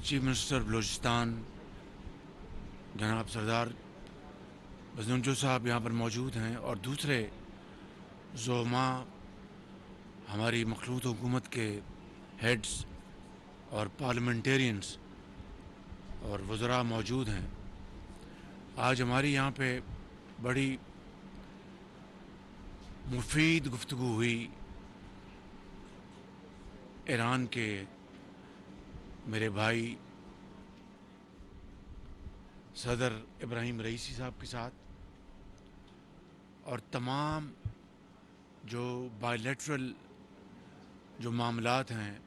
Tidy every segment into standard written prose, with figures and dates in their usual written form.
Chief minister Balochistan जनाब सरदार बजनुज्जो साहब यहाँ पर मौजूद हैं और दूसरे ज़ोमा हमारी मखलूत हुकूमत के हेड्स और पार्लियामेंटेरियंस और वज़रा मौजूद हैं। आज हमारी यहाँ पे बड़ी मुफीद गुफ्तगू हुई ईरान के मेरे भाई सदर इब्राहिम रईसी साहब के साथ, और तमाम जो बायलैटरल जो मामलात हैं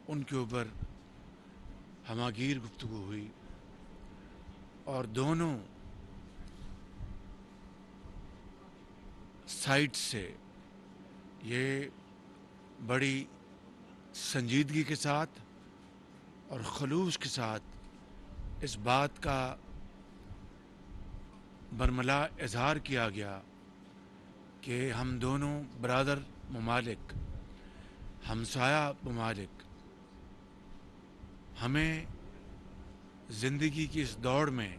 उनके ऊपर हमागीर गुफ्तगू हुई और दोनों साइड से ये बड़ी संजीदगी के साथ और खलूस के साथ इस बात का बरमला इजहार किया गया कि हम दोनों बरादर ममालिक, हमसाया ममालिक, हमें ज़िंदगी की इस दौड़ में,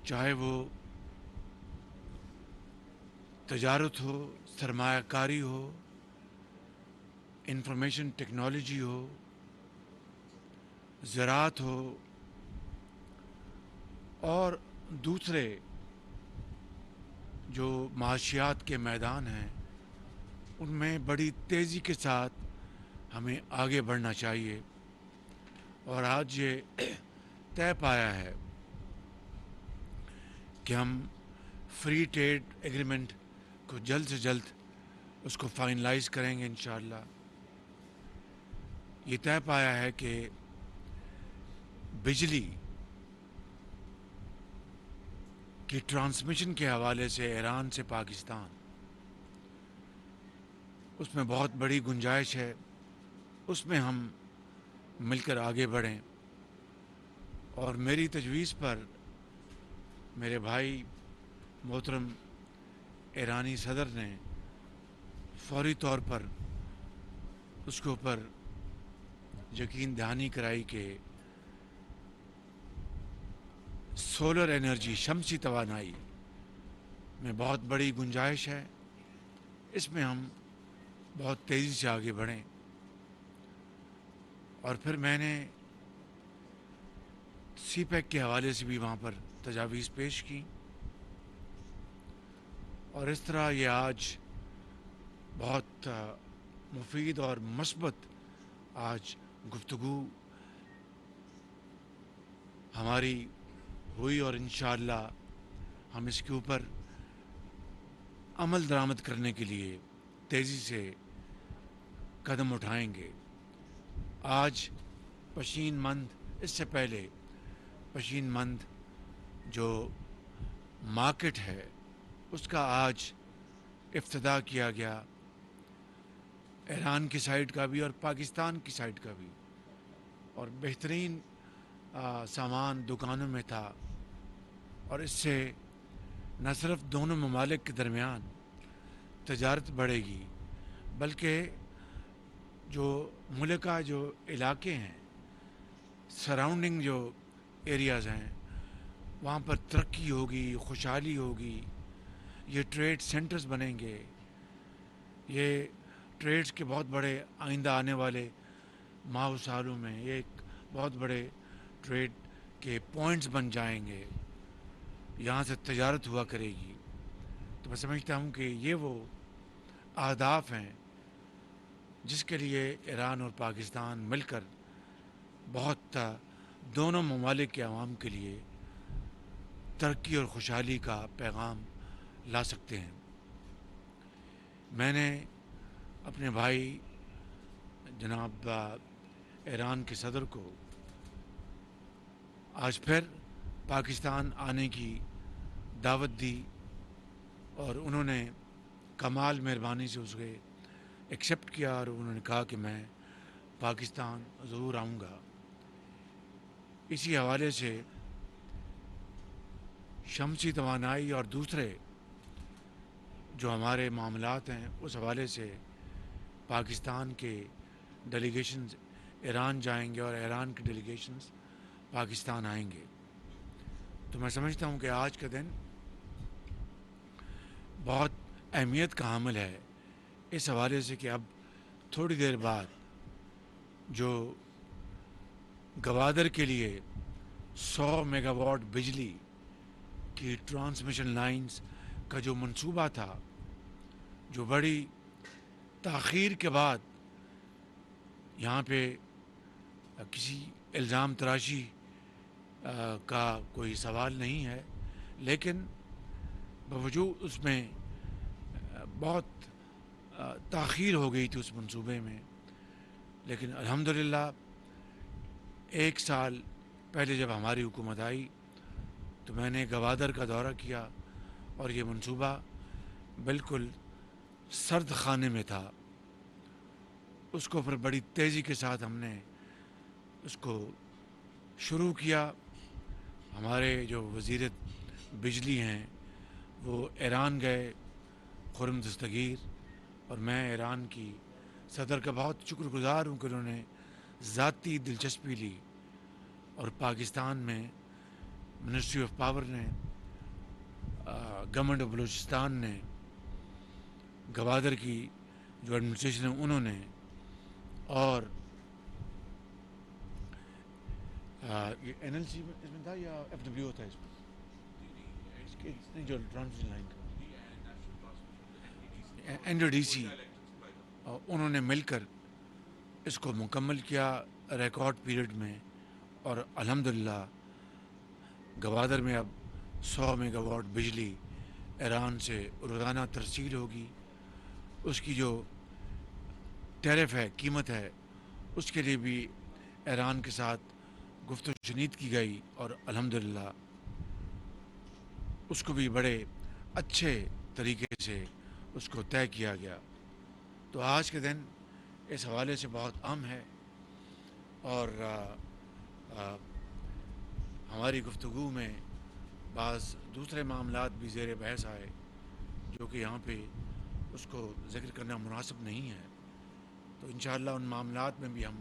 चाहे वो तजारत हो, सरमायाकारी हो, इंफॉर्मेशन टेक्नोलॉजी हो, ज़राअत हो और दूसरे जो माशियात के मैदान हैं, उनमें बड़ी तेज़ी के साथ हमें आगे बढ़ना चाहिए। और आज ये तय पाया है कि हम फ्री ट्रेड एग्रीमेंट को जल्द से जल्द उसको फाइनलाइज करेंगे इंशाअल्लाह। ये तय पाया है कि बिजली की ट्रांसमिशन के हवाले से ईरान से पाकिस्तान, उसमें बहुत बड़ी गुंजाइश है, उसमें हम मिलकर आगे बढ़ें। और मेरी तजवीज़ पर मेरे भाई मोहतरम ईरानी सदर ने फौरी तौर पर उसके ऊपर यकीन दहानी कराई कि सोलर एनर्जी, शमसी तवानाई में बहुत बड़ी गुंजाइश है, इसमें हम बहुत तेज़ी से आगे बढ़ें। और फिर मैंने सीपैक के हवाले से भी वहाँ पर तजावीज़ पेश की और इस तरह ये आज बहुत मुफीद और मस्बत आज गुफ्तगू हमारी हुई और इंशाअल्लाह हम इसके ऊपर अमल दरामद करने के लिए तेज़ी से कदम उठाएंगे। आज पशीन मंद, इससे पहले पशीन मंद जो मार्केट है उसका आज इफ्तिदा किया गया, ईरान की साइड का भी और पाकिस्तान की साइड का भी, और बेहतरीन सामान दुकानों में था। और इससे न सिर्फ दोनों ममालिक के दरमियान तजारत बढ़ेगी, बल्कि जो मुल्क का जो इलाके हैं, सराउंडिंग जो एरियाज़ हैं, वहाँ पर तरक्की होगी, खुशहाली होगी, ये ट्रेड सेंटर्स बनेंगे, ये ट्रेड्स के बहुत बड़े आइंदा आने वाले माह सालों में ये एक बहुत बड़े ट्रेड के पॉइंट्स बन जाएंगे, यहाँ से तजारत हुआ करेगी। तो मैं समझता हूँ कि ये वो अहदाफ हैं जिसके लिए ईरान और पाकिस्तान मिलकर बहुत दोनों ममालिक के अवाम के लिए तरक्की और खुशहाली का पैगाम ला सकते हैं। मैंने अपने भाई जनाब ईरान के सदर को आज फिर पाकिस्तान आने की दावत दी और उन्होंने कमाल मेहरबानी से उसे एक्सेप्ट किया और उन्होंने कहा कि मैं पाकिस्तान ज़रूर आऊँगा। इसी हवाले से शमसी तवानाई और दूसरे जो हमारे मामलात हैं उस हवाले से पाकिस्तान के डेलीगेशन ایران جائیں گے اور ایران کے ڈیلیگیشنز پاکستان آئیں گے. تو میں سمجھتا ہوں کہ آج کا دن بہت اہمیت کا حامل ہے اس حوالے سے کہ اب تھوڑی دیر بعد جو گوادر کے لیے 100 میگا واٹ بجلی کی ٹرانسمیشن لائنز کا جو منصوبہ تھا، جو بڑی تاخیر کے بعد یہاں پہ کسی الزام تراشی کا کوئی سوال نہیں ہے، لیکن باوجود اس میں بہت تاخیر ہو گئی تھی اس منصوبے میں. لیکن الحمدللہ 1 سال پہلے جب ہماری حکومت آئی تو میں نے گوادر کا دورہ کیا اور یہ منصوبہ بالکل سرد خانے میں تھا. اس کو پھر بڑی تیزی کے ساتھ ہم نے اس کو شروع کیا. ہمارے جو وزیر بجلی ہیں وہ ایران گئے، خرم دستگیر، اور میں ایران کی صدر کا بہت شکر گزار ہوں کہ انہوں نے ذاتی دلچسپی لی اور پاکستان میں منسٹری آف پاور نے، گورنمنٹ آف بلوچستان نے، گوادر کی جو ایڈمنسٹریشن ہے انہوں نے، اور یہ این ایل سی اس میں تھا یا ایف ڈبلیو تھا اس میں جو ٹرانسمیشن لائن کا این ڈی سی، انہوں نے مل کر اس کو مکمل کیا ریکارڈ پیریڈ میں. اور الحمدللہ گوادر میں اب 100 میگا واٹ بجلی ایران سے روزانہ ترسیل ہوگی. اس کی جو ٹیرف ہے، قیمت ہے، اس کے لیے بھی ایران کے ساتھ گفت و شنید کی گئی اور الحمدللہ اس کو بھی بڑے اچھے طریقے سے اس کو طے کیا گیا. تو آج کے دن اس حوالے سے بہت اہم ہے اور ہماری گفتگو میں بعض دوسرے معاملات بھی زیر بحث آئے جو کہ یہاں پہ اس کو ذکر کرنا مناسب نہیں ہے. تو انشاءاللہ ان معاملات میں بھی ہم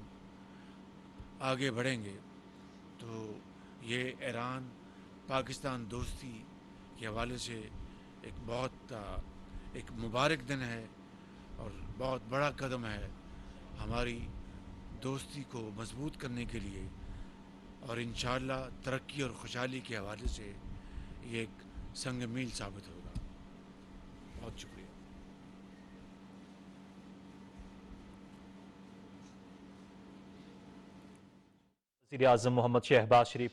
آگے بڑھیں گے. تو یہ ایران پاکستان دوستی کے حوالے سے ایک بہت ایک مبارک دن ہے اور بہت بڑا قدم ہے ہماری دوستی کو مضبوط کرنے کے لیے، اور انشاءاللہ ترقی اور خوشحالی کے حوالے سے یہ ایک سنگ میل ثابت ہوگا. بہت شکریہ. وزیر اعظم محمد شہباز شریف